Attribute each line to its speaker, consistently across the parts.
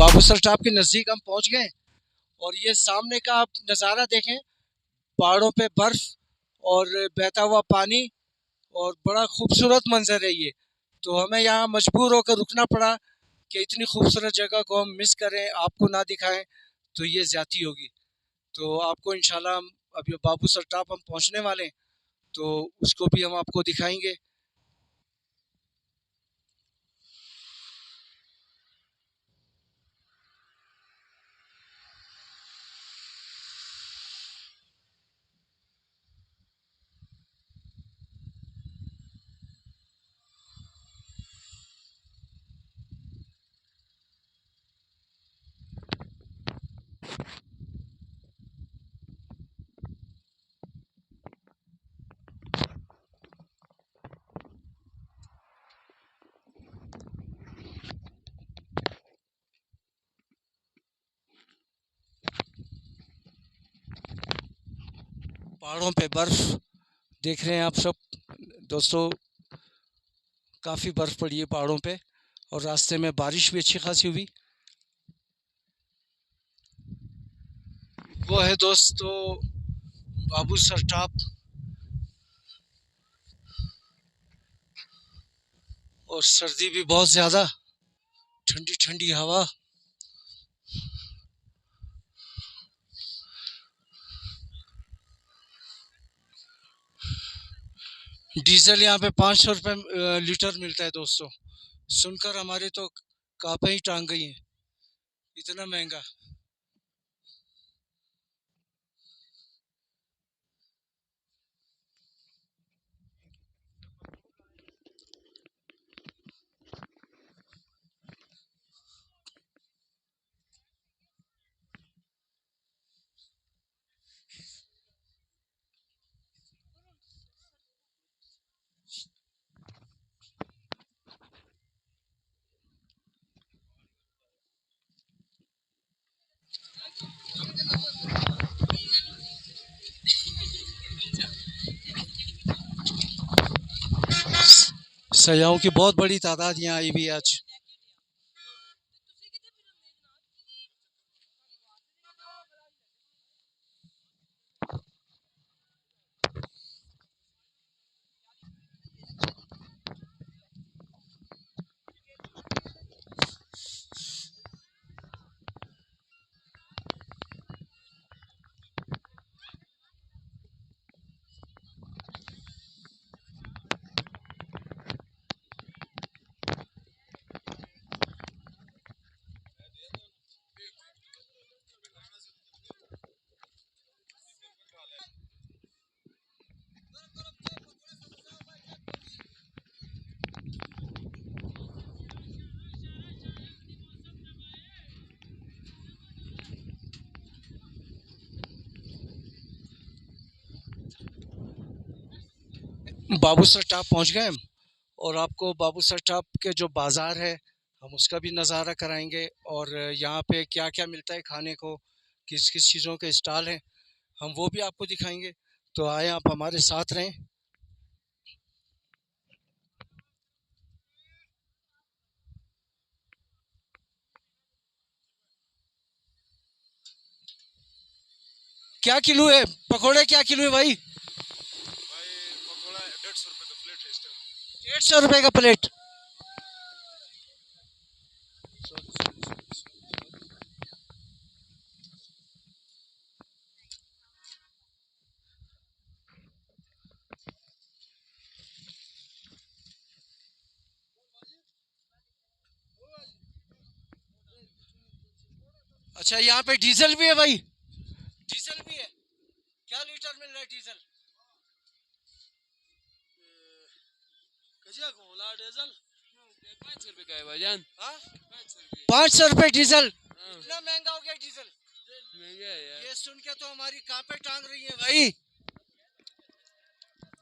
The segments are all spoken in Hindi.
Speaker 1: बाबूसर टॉप के नज़दीक हम पहुंच गए और ये सामने का आप नज़ारा देखें, पहाड़ों पे बर्फ और बहता हुआ पानी और बड़ा खूबसूरत मंजर है ये। तो हमें यहाँ मजबूर होकर रुकना पड़ा कि इतनी खूबसूरत जगह को हम मिस करें, आपको ना दिखाएं तो ये ज्यादती होगी। तो आपको इंशाल्लाह हम अभी बाबूसर टॉप हम पहुँचने वाले हैं, तो उसको भी हम आपको दिखाएंगे। पहाड़ों पे बर्फ देख रहे हैं आप सब दोस्तों, काफ़ी बर्फ़ पड़ी है पहाड़ों पे और रास्ते में बारिश भी अच्छी खासी हुई। वो है दोस्तों बाबूसर टॉप और सर्दी भी बहुत ज़्यादा, ठंडी ठंडी हवा। डीजल यहाँ पे 500 रुपये लीटर मिलता है दोस्तों। सुनकर हमारे तो कांपे ही टांग गई हैं, इतना महंगा। सयाहों की बहुत बड़ी तादाद यहाँ आई हुई है आज। बाबूसर टॉप पहुँच गए हम और आपको बाबूसर टॉप के जो बाज़ार है हम उसका भी नज़ारा कराएंगे और यहाँ पे क्या क्या मिलता है खाने को, किस किस चीज़ों के स्टॉल हैं, हम वो भी आपको दिखाएंगे। तो आए आप हमारे साथ रहें। क्या किलो है पकोड़े, क्या किलो है भाई?
Speaker 2: पकौड़ा 150 रुपए का प्लेट है इस टाइम।
Speaker 1: 150 रुपए का प्लेट। अच्छा यहाँ पे डीजल भी है भाई? डीजल भी है? क्या लीटर मिल रहा है डीजल? डीजल
Speaker 2: 500 रुपए का है भाईजान।
Speaker 1: हाँ,
Speaker 2: 500 रुपए।
Speaker 1: 500 रुपए डीजल?
Speaker 2: हाँ,
Speaker 1: इतना महंगा हो गया डीजल?
Speaker 2: महंगा है यार।
Speaker 1: ये सुन के तो हमारी कांपे टांग रही है भाई,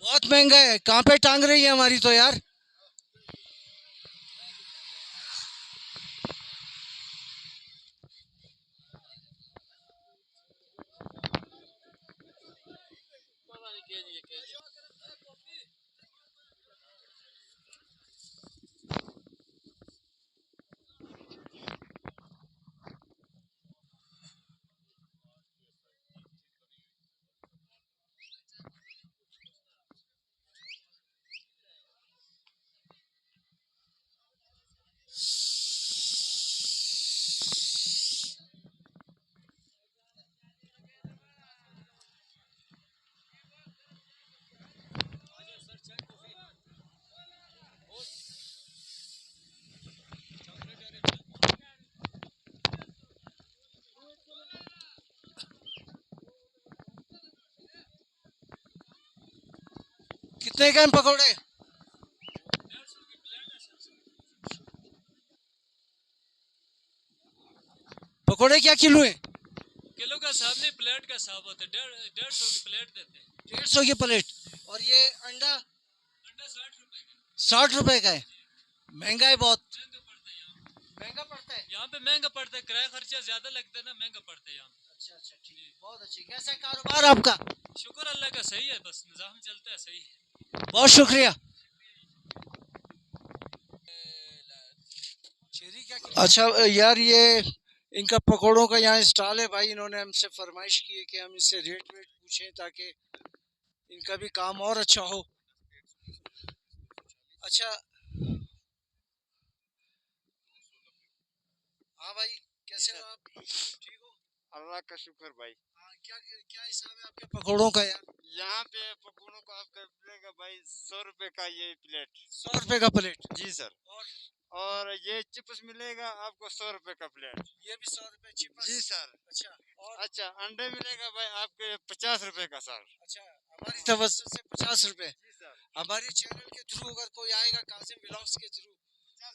Speaker 1: बहुत महंगा है, कांपे टांग रही है हमारी तो यार।
Speaker 2: पता नहीं केजी है केजी।
Speaker 1: कितने के हैं पकौड़े? पकौड़े क्या किलो है?
Speaker 3: किलो का हिसाब नहीं, प्लेट का हिसाब होता है। 150 की प्लेट देते हैं।
Speaker 1: 150 की प्लेट। और ये अंडा?
Speaker 3: अंडा 60 रुपए का।
Speaker 1: 60 रुपए का है। महंगा है बहुत।
Speaker 3: महंगा पड़ता है यहाँ।
Speaker 1: महंगा पड़ता है
Speaker 3: यहाँ पे महंगा पड़ता है, किराया खर्चा ज्यादा लगता है ना, महंगा पड़ता है यहाँ पे।
Speaker 1: अच्छा अच्छा ठीक है, बहुत अच्छी। कैसा है कारोबार आपका?
Speaker 3: शुक्र अल्लाह का, सही है, बस निजाम चलता है सही है।
Speaker 1: बहुत शुक्रिया। अच्छा यार, ये इनका पकौड़ों का यहाँ स्टॉल है भाई। इन्होंने हमसे फरमाइश की है कि हम इससे रेट वेट पूछें ताकि इनका भी काम और अच्छा हो। अच्छा हाँ भाई, कैसे हो आप? ठीक हो?
Speaker 2: अल्लाह का शुक्र भाई।
Speaker 1: हाँ, क्या क्या हिसाब है आपके पकौड़ों का यार?
Speaker 2: यहाँ पे पकौड़ों को आपका मिलेगा भाई 100 रुपए का ये प्लेट।
Speaker 1: 100 रुपए का प्लेट?
Speaker 2: जी सर।
Speaker 1: और
Speaker 2: और ये चिप्स मिलेगा आपको 100 रुपए का प्लेट।
Speaker 1: ये भी 100 रुपए चिप्स?
Speaker 2: जी सर।
Speaker 1: अच्छा। और
Speaker 2: अच्छा, अंडे मिलेगा भाई आपके 50 रुपए का सर।
Speaker 1: अच्छा, हमारी तवज्जो से 50 रुपए।
Speaker 2: जी सर।
Speaker 1: हमारे चैनल के थ्रू अगर कोई आएगा कासिम व्लॉग्स के थ्रू,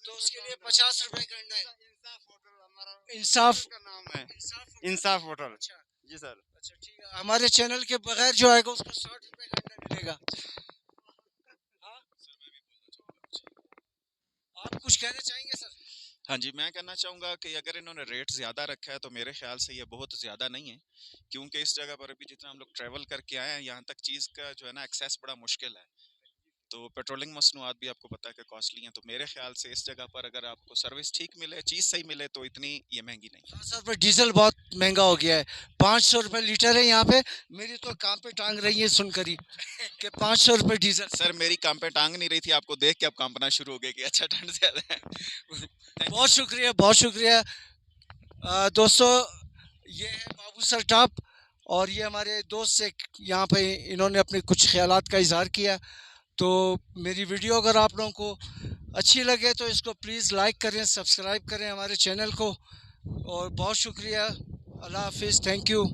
Speaker 1: तो उसके लिए 50 रुपए करना है।
Speaker 2: इंसाफ होटल हमारा
Speaker 1: इंसाफ
Speaker 2: का नाम है।
Speaker 1: इंसाफ
Speaker 2: इंसाफ होटल।
Speaker 1: अच्छा
Speaker 2: जी सर।
Speaker 1: अच्छा ठीक है। हमारे चैनल के बगैर जो आएगा उसको 60 रुपए का अंडा मिलेगा। हाँ? आप कुछ कहना चाहेंगे सर?
Speaker 4: हाँ जी, मैं कहना चाहूँगा कि अगर इन्होंने रेट ज़्यादा रखा है तो मेरे ख्याल से ये बहुत ज़्यादा नहीं है, क्योंकि इस जगह पर अभी जितना हम लोग ट्रैवल करके आए हैं यहाँ तक चीज़ का जो है ना एक्सेस बड़ा मुश्किल है। तो पेट्रोलिंग मसनूआत भी आपको पता है कि कॉस्टली हैं, तो मेरे ख्याल से इस जगह पर अगर आपको सर्विस ठीक मिले, चीज़ सही मिले, तो इतनी ये महंगी नहीं।
Speaker 1: हाँ सर, पर डीजल बहुत महंगा हो गया है। 500 रुपए लीटर है यहाँ पे। मेरी तो काम पे टांग रही है सुनकर ही कि 500 रुपए डीजल।
Speaker 4: सर मेरी काम पे टांग नहीं रही थी, आपको देख के अब कांपना शुरू हो गया कि अच्छा ठंड ज़्यादा है।
Speaker 1: बहुत शुक्रिया, बहुत शुक्रिया। दोस्तों, ये है बाबू सर टॉप, और ये हमारे दोस्त से यहाँ पे इन्होंने अपने कुछ ख्यालात का इजहार किया। तो मेरी वीडियो अगर आप लोगों को अच्छी लगे तो इसको प्लीज़ लाइक करें, सब्सक्राइब करें हमारे चैनल को। और बहुत शुक्रिया। अल्लाह हाफिज़, थैंक यू।